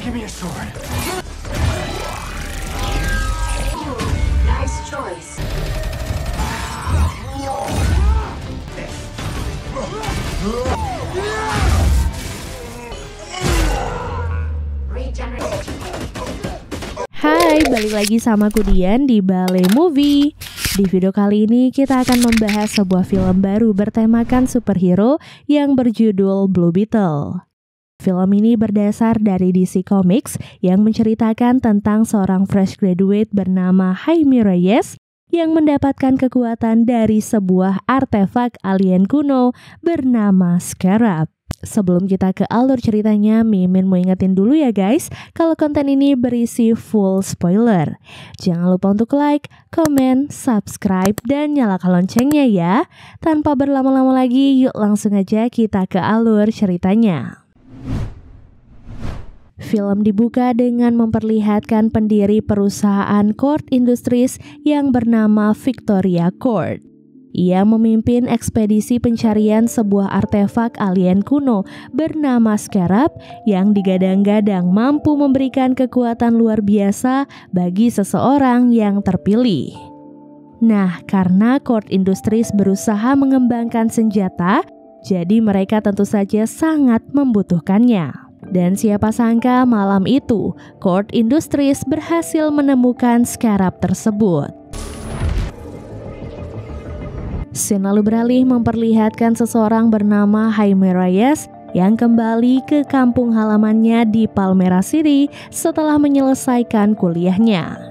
Give me a sword. Nice choice. Hai, balik lagi sama aku Dian di Bale Movie. Di video kali ini kita akan membahas sebuah film baru bertemakan superhero yang berjudul Blue Beetle. Film ini berdasar dari DC Comics yang menceritakan tentang seorang fresh graduate bernama Jaime Reyes yang mendapatkan kekuatan dari sebuah artefak alien kuno bernama Scarab. Sebelum kita ke alur ceritanya, Mimin mau ingetin dulu ya guys, kalau konten ini berisi full spoiler. Jangan lupa untuk like, komen, subscribe, dan nyalakan loncengnya ya. Tanpa berlama-lama lagi, yuk langsung aja kita ke alur ceritanya. Film dibuka dengan memperlihatkan pendiri perusahaan Kord Industries yang bernama Victoria Kord. Ia memimpin ekspedisi pencarian sebuah artefak alien kuno bernama Scarab yang digadang-gadang mampu memberikan kekuatan luar biasa bagi seseorang yang terpilih. Nah, karena Kord Industries berusaha mengembangkan senjata, jadi mereka tentu saja sangat membutuhkannya. Dan siapa sangka malam itu, Kord Industries berhasil menemukan Scarab tersebut. Scene lalu beralih memperlihatkan seseorang bernama Jaime Reyes yang kembali ke kampung halamannya di Palmera City setelah menyelesaikan kuliahnya.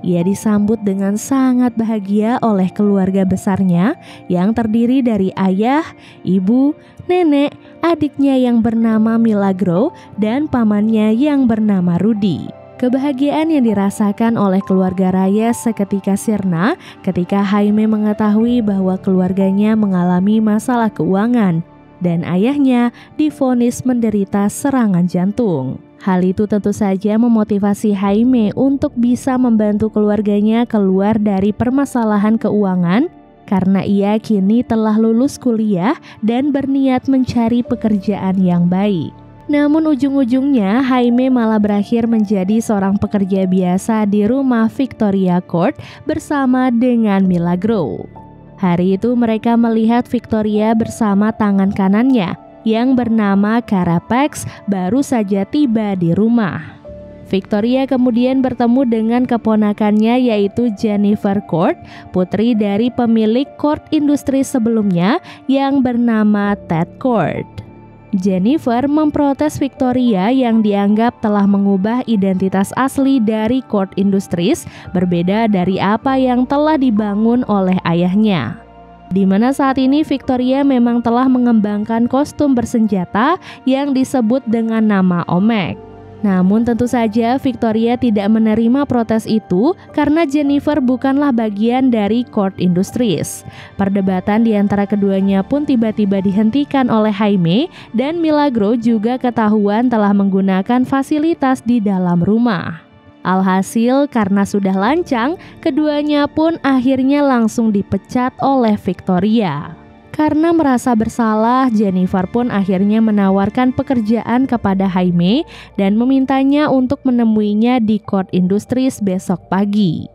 Ia disambut dengan sangat bahagia oleh keluarga besarnya yang terdiri dari ayah, ibu, nenek, adiknya yang bernama Milagro, dan pamannya yang bernama Rudy. Kebahagiaan yang dirasakan oleh keluarga Reyes seketika sirna ketika Jaime mengetahui bahwa keluarganya mengalami masalah keuangan dan ayahnya divonis menderita serangan jantung. Hal itu tentu saja memotivasi Jaime untuk bisa membantu keluarganya keluar dari permasalahan keuangan karena ia kini telah lulus kuliah dan berniat mencari pekerjaan yang baik. Namun ujung-ujungnya Jaime malah berakhir menjadi seorang pekerja biasa di rumah Victoria Kord bersama dengan Milagro. Hari itu mereka melihat Victoria bersama tangan kanannya yang bernama Carapax baru saja tiba di rumah. Victoria kemudian bertemu dengan keponakannya yaitu Jennifer Kord, putri dari pemilik Kord Industries sebelumnya yang bernama Ted Kord. Jennifer memprotes Victoria yang dianggap telah mengubah identitas asli dari Kord Industries berbeda dari apa yang telah dibangun oleh ayahnya. Di mana saat ini Victoria memang telah mengembangkan kostum bersenjata yang disebut dengan nama Omek. Namun tentu saja Victoria tidak menerima protes itu karena Jennifer bukanlah bagian dari Kord Industries. Perdebatan di antara keduanya pun tiba-tiba dihentikan oleh Jaime dan Milagro juga ketahuan telah menggunakan fasilitas di dalam rumah. Alhasil karena sudah lancang, keduanya pun akhirnya langsung dipecat oleh Victoria. Karena merasa bersalah, Jennifer pun akhirnya menawarkan pekerjaan kepada Jaime dan memintanya untuk menemuinya di Kord Industries besok pagi.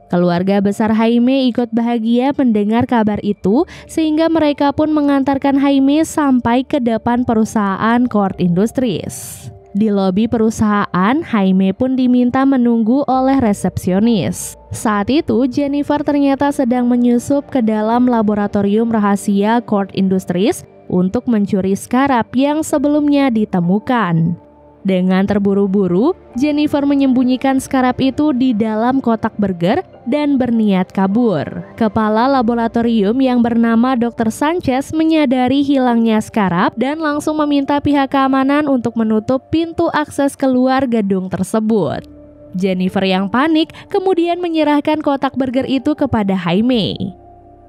Keluarga besar Jaime ikut bahagia mendengar kabar itu sehingga mereka pun mengantarkan Jaime sampai ke depan perusahaan Kord Industries. Di lobi perusahaan, Jaime pun diminta menunggu oleh resepsionis. Saat itu, Jennifer ternyata sedang menyusup ke dalam laboratorium rahasia Kord Industries untuk mencuri Scarab yang sebelumnya ditemukan. Dengan terburu-buru, Jennifer menyembunyikan Scarab itu di dalam kotak burger dan berniat kabur. Kepala laboratorium yang bernama Dr. Sanchez menyadari hilangnya Scarab dan langsung meminta pihak keamanan untuk menutup pintu akses keluar gedung tersebut. Jennifer yang panik kemudian menyerahkan kotak burger itu kepada Jaime.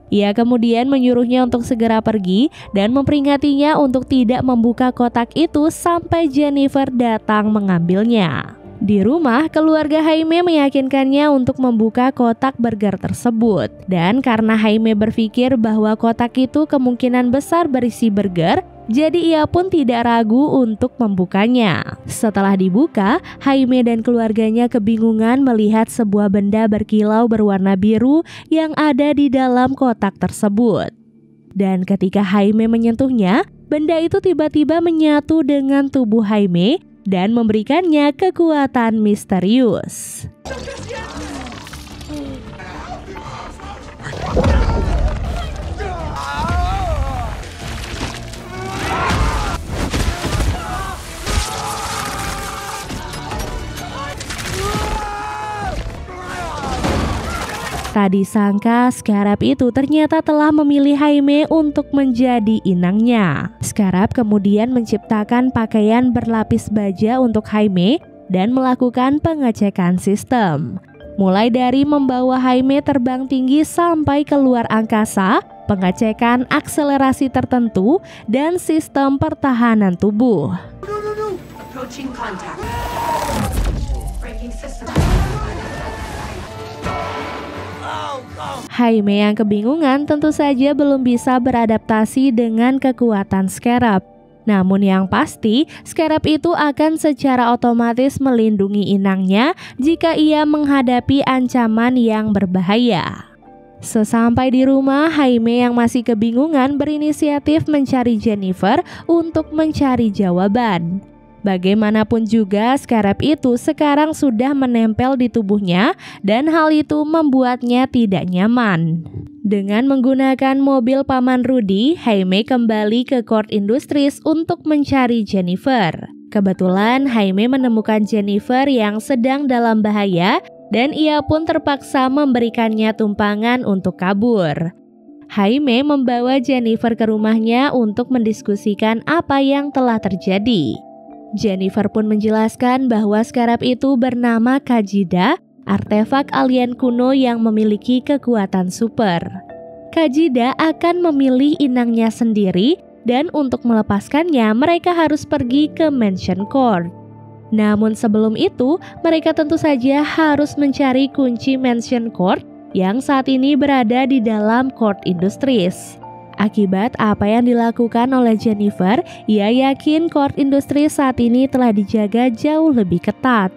Ia kemudian menyuruhnya untuk segera pergi dan memperingatinya untuk tidak membuka kotak itu sampai Jennifer datang mengambilnya. Di rumah, keluarga Jaime meyakinkannya untuk membuka kotak burger tersebut. Dan karena Jaime berpikir bahwa kotak itu kemungkinan besar berisi burger, Jadi ia pun tidak ragu untuk membukanya. Setelah dibuka, Jaime dan keluarganya kebingungan melihat sebuah benda berkilau berwarna biru yang ada di dalam kotak tersebut. Dan ketika Jaime menyentuhnya, benda itu tiba-tiba menyatu dengan tubuh Jaime dan memberikannya kekuatan misterius. Tak disangka Scarab itu ternyata telah memilih Jaime untuk menjadi inangnya. Scarab kemudian menciptakan pakaian berlapis baja untuk Jaime dan melakukan pengecekan sistem. Mulai dari membawa Jaime terbang tinggi sampai keluar angkasa, pengecekan akselerasi tertentu, dan sistem pertahanan tubuh. Approaching contact. Breaking system. Jaime yang kebingungan tentu saja belum bisa beradaptasi dengan kekuatan Scarab. Namun yang pasti, Scarab itu akan secara otomatis melindungi inangnya jika ia menghadapi ancaman yang berbahaya. Sesampai di rumah, Jaime yang masih kebingungan berinisiatif mencari Jennifer untuk mencari jawaban. Bagaimanapun juga, Scarab itu sekarang sudah menempel di tubuhnya dan hal itu membuatnya tidak nyaman. Dengan menggunakan mobil Paman Rudy, Jaime kembali ke Kord Industries untuk mencari Jennifer. Kebetulan Jaime menemukan Jennifer yang sedang dalam bahaya dan ia pun terpaksa memberikannya tumpangan untuk kabur. Jaime membawa Jennifer ke rumahnya untuk mendiskusikan apa yang telah terjadi. Jennifer pun menjelaskan bahwa Scarab itu bernama Kajida, artefak alien kuno yang memiliki kekuatan super. Kajida akan memilih inangnya sendiri dan untuk melepaskannya mereka harus pergi ke Mansion Kord. Namun sebelum itu, mereka tentu saja harus mencari kunci Mansion Kord yang saat ini berada di dalam Kord Industries. Akibat apa yang dilakukan oleh Jennifer, ia yakin Kord Industries saat ini telah dijaga jauh lebih ketat.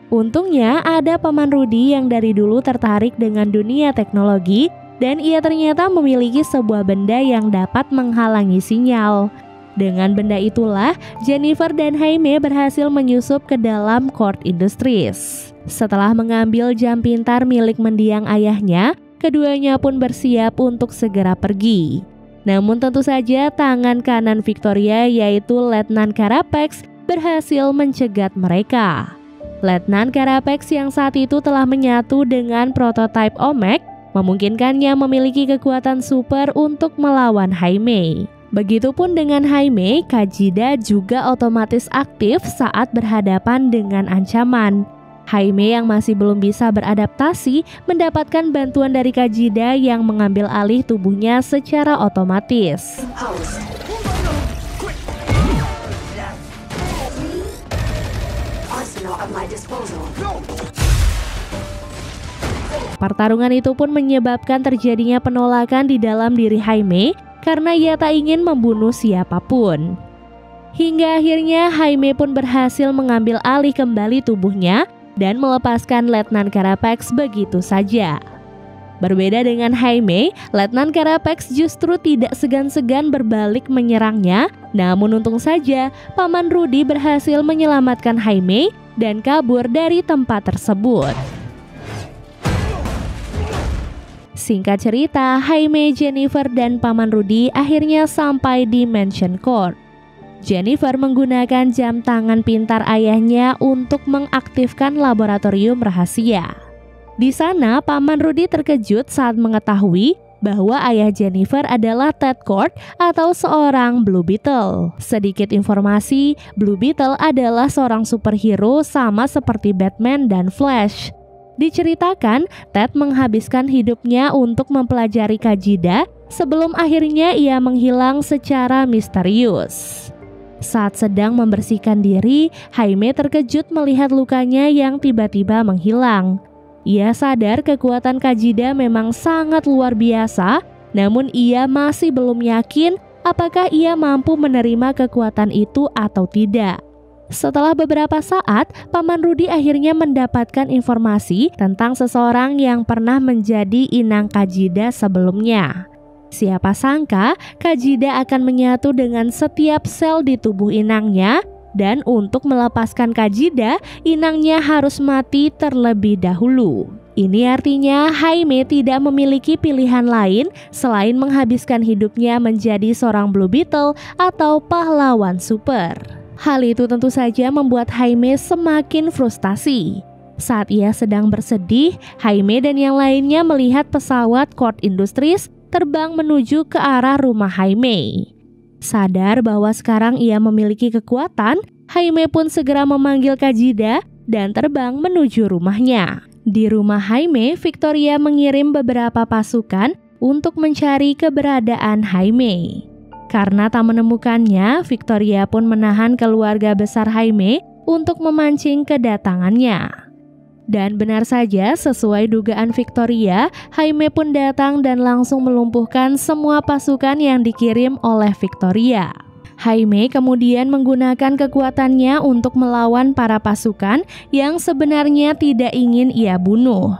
Untungnya ada Paman Rudy yang dari dulu tertarik dengan dunia teknologi dan ia ternyata memiliki sebuah benda yang dapat menghalangi sinyal. Dengan benda itulah, Jennifer dan Jaime berhasil menyusup ke dalam Kord Industries. Setelah mengambil jam pintar milik mendiang ayahnya, keduanya pun bersiap untuk segera pergi. Namun tentu saja tangan kanan Victoria yaitu Letnan Carapax berhasil mencegat mereka. Letnan Carapax yang saat itu telah menyatu dengan prototipe Omek memungkinkannya memiliki kekuatan super untuk melawan Jaime. Begitupun dengan Jaime, Kajida juga otomatis aktif saat berhadapan dengan ancaman. Jaime yang masih belum bisa beradaptasi mendapatkan bantuan dari Kajida yang mengambil alih tubuhnya secara otomatis. Pertarungan itu pun menyebabkan terjadinya penolakan di dalam diri Jaime karena ia tak ingin membunuh siapapun. Hingga akhirnya Jaime pun berhasil mengambil alih kembali tubuhnya dan melepaskan Letnan Carapax begitu saja. Berbeda dengan Jaime, Letnan Carapax justru tidak segan-segan berbalik menyerangnya. Namun untung saja, Paman Rudy berhasil menyelamatkan Jaime dan kabur dari tempat tersebut. Singkat cerita, Jaime, Jennifer, dan Paman Rudy akhirnya sampai di Mansion Kord. Jennifer menggunakan jam tangan pintar ayahnya untuk mengaktifkan laboratorium rahasia. Di sana, Paman Rudy terkejut saat mengetahui bahwa ayah Jennifer adalah Ted Kord atau seorang Blue Beetle. Sedikit informasi, Blue Beetle adalah seorang superhero sama seperti Batman dan Flash. Diceritakan, Ted menghabiskan hidupnya untuk mempelajari Kajida sebelum akhirnya ia menghilang secara misterius. Saat sedang membersihkan diri, Jaime terkejut melihat lukanya yang tiba-tiba menghilang. Ia sadar kekuatan Kajida memang sangat luar biasa, namun ia masih belum yakin apakah ia mampu menerima kekuatan itu atau tidak. Setelah beberapa saat, Paman Rudy akhirnya mendapatkan informasi tentang seseorang yang pernah menjadi inang Kajida sebelumnya. Siapa sangka Kajida akan menyatu dengan setiap sel di tubuh inangnya, dan untuk melepaskan Kajida, inangnya harus mati terlebih dahulu. Ini artinya Jaime tidak memiliki pilihan lain selain menghabiskan hidupnya menjadi seorang Blue Beetle atau pahlawan super. Hal itu tentu saja membuat Jaime semakin frustasi. Saat ia sedang bersedih, Jaime dan yang lainnya melihat pesawat Cord Industries terbang menuju ke arah rumah Jaime. Sadar bahwa sekarang ia memiliki kekuatan, Jaime pun segera memanggil Kajida dan terbang menuju rumahnya. Di rumah Jaime, Victoria mengirim beberapa pasukan untuk mencari keberadaan Jaime. Karena tak menemukannya, Victoria pun menahan keluarga besar Jaime untuk memancing kedatangannya. Dan benar saja, sesuai dugaan Victoria, Jaime pun datang dan langsung melumpuhkan semua pasukan yang dikirim oleh Victoria. Jaime kemudian menggunakan kekuatannya untuk melawan para pasukan yang sebenarnya tidak ingin ia bunuh.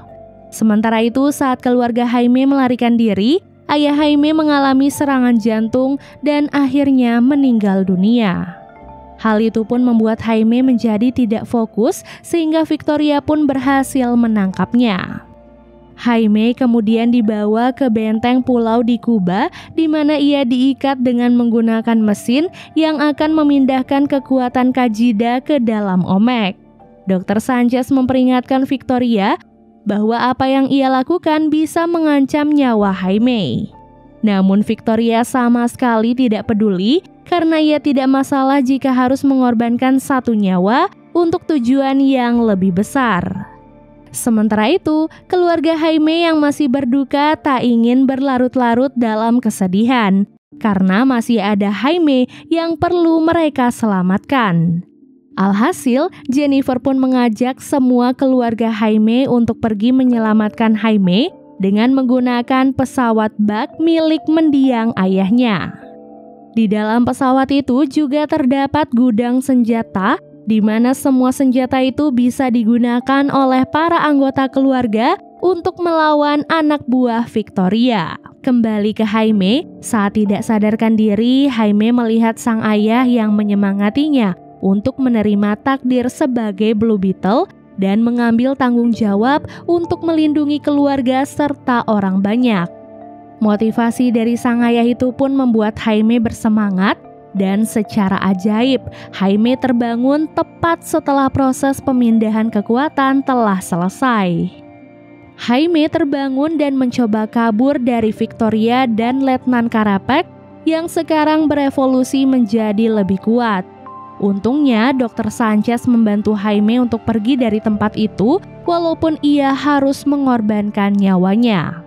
Sementara itu, saat keluarga Jaime melarikan diri, ayah Jaime mengalami serangan jantung dan akhirnya meninggal dunia. Hal itu pun membuat Jaime menjadi tidak fokus sehingga Victoria pun berhasil menangkapnya. Jaime kemudian dibawa ke benteng pulau di Kuba di mana ia diikat dengan menggunakan mesin yang akan memindahkan kekuatan Kajida ke dalam Omek. Dr. Sanchez memperingatkan Victoria bahwa apa yang ia lakukan bisa mengancam nyawa Jaime. Namun Victoria sama sekali tidak peduli karena ia tidak masalah jika harus mengorbankan satu nyawa untuk tujuan yang lebih besar. Sementara itu, keluarga Jaime yang masih berduka tak ingin berlarut-larut dalam kesedihan karena masih ada Jaime yang perlu mereka selamatkan. Alhasil, Jennifer pun mengajak semua keluarga Jaime untuk pergi menyelamatkan Jaime dengan menggunakan pesawat bak milik mendiang ayahnya. Di dalam pesawat itu juga terdapat gudang senjata, di mana semua senjata itu bisa digunakan oleh para anggota keluarga untuk melawan anak buah Victoria. Kembali ke Jaime, saat tidak sadarkan diri, Jaime melihat sang ayah yang menyemangatinya untuk menerima takdir sebagai Blue Beetle dan mengambil tanggung jawab untuk melindungi keluarga serta orang banyak. Motivasi dari sang ayah itu pun membuat Jaime bersemangat dan secara ajaib Jaime terbangun tepat setelah proses pemindahan kekuatan telah selesai. Jaime terbangun dan mencoba kabur dari Victoria dan Letnan Carapax yang sekarang berevolusi menjadi lebih kuat. Untungnya, Dr. Sanchez membantu Jaime untuk pergi dari tempat itu walaupun ia harus mengorbankan nyawanya.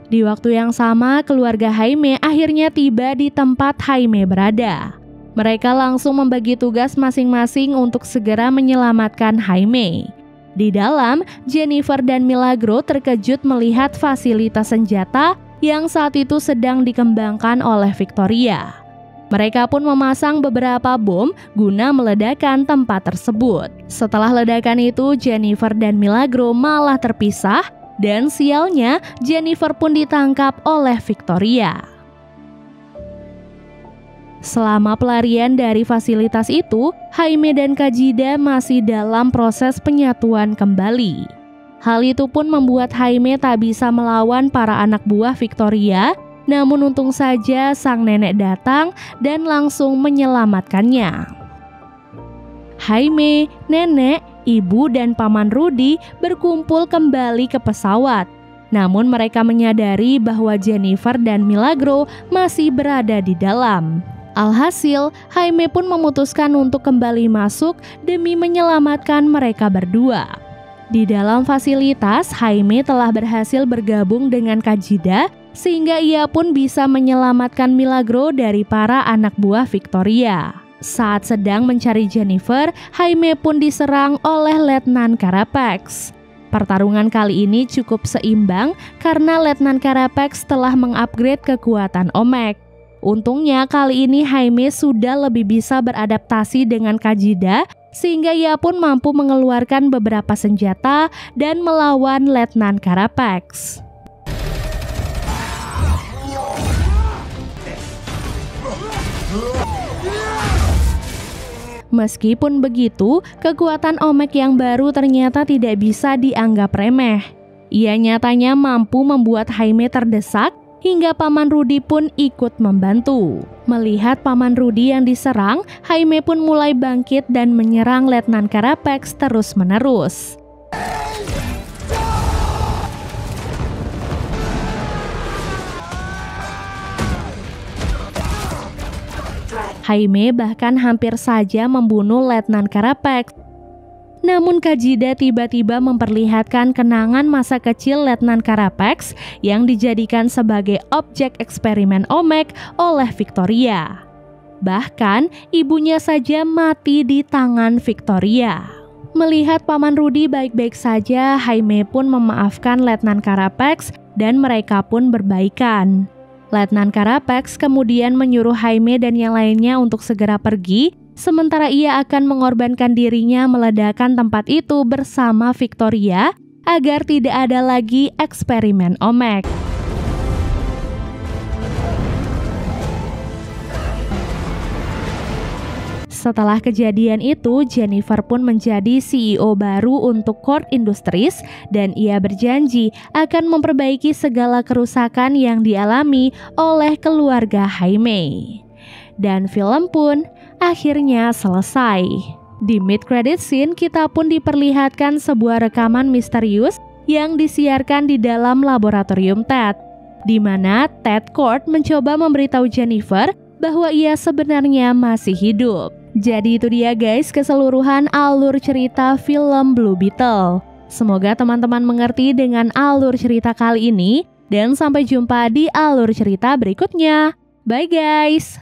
Di waktu yang sama, keluarga Jaime akhirnya tiba di tempat Jaime berada. Mereka langsung membagi tugas masing-masing untuk segera menyelamatkan Jaime. Di dalam, Jennifer dan Milagro terkejut melihat fasilitas senjata yang saat itu sedang dikembangkan oleh Victoria. Mereka pun memasang beberapa bom guna meledakkan tempat tersebut. Setelah ledakan itu, Jennifer dan Milagro malah terpisah dan sialnya Jennifer pun ditangkap oleh Victoria. Selama pelarian dari fasilitas itu, Jaime dan Kajida masih dalam proses penyatuan kembali. Hal itu pun membuat Jaime tak bisa melawan para anak buah Victoria. Namun untung saja sang nenek datang dan langsung menyelamatkannya. Jaime, nenek, ibu dan Paman Rudy berkumpul kembali ke pesawat. Namun mereka menyadari bahwa Jennifer dan Milagro masih berada di dalam. Alhasil, Jaime pun memutuskan untuk kembali masuk demi menyelamatkan mereka berdua. Di dalam fasilitas, Jaime telah berhasil bergabung dengan Kajida sehingga ia pun bisa menyelamatkan Milagro dari para anak buah Victoria. Saat sedang mencari Jennifer, Jaime pun diserang oleh Letnan Carapax. Pertarungan kali ini cukup seimbang karena Letnan Carapax telah mengupgrade kekuatan Omek. Untungnya kali ini Jaime sudah lebih bisa beradaptasi dengan Kajida, sehingga ia pun mampu mengeluarkan beberapa senjata dan melawan Letnan Carapax. Meskipun begitu, kekuatan Omek yang baru ternyata tidak bisa dianggap remeh. Ia nyatanya mampu membuat Jaime terdesak, hingga Paman Rudy pun ikut membantu. Melihat Paman Rudy yang diserang, Jaime pun mulai bangkit dan menyerang Letnan Carapax terus-menerus. Jaime bahkan hampir saja membunuh Letnan Carapax. Namun Kajida tiba-tiba memperlihatkan kenangan masa kecil Letnan Carapax yang dijadikan sebagai objek eksperimen Omek oleh Victoria. Bahkan ibunya saja mati di tangan Victoria. Melihat Paman Rudy baik-baik saja, Jaime pun memaafkan Letnan Carapax dan mereka pun berbaikan. Letnan Carapax kemudian menyuruh Jaime dan yang lainnya untuk segera pergi, sementara ia akan mengorbankan dirinya meledakkan tempat itu bersama Victoria agar tidak ada lagi eksperimen Omek. Setelah kejadian itu, Jennifer pun menjadi CEO baru untuk Kord Industries dan ia berjanji akan memperbaiki segala kerusakan yang dialami oleh keluarga Jaime. Dan film pun akhirnya selesai. Di mid-credit scene, kita pun diperlihatkan sebuah rekaman misterius yang disiarkan di dalam laboratorium Ted, di mana Ted Kord mencoba memberitahu Jennifer bahwa ia sebenarnya masih hidup. Jadi itu dia guys keseluruhan alur cerita film Blue Beetle. Semoga teman-teman mengerti dengan alur cerita kali ini dan sampai jumpa di alur cerita berikutnya. Bye guys!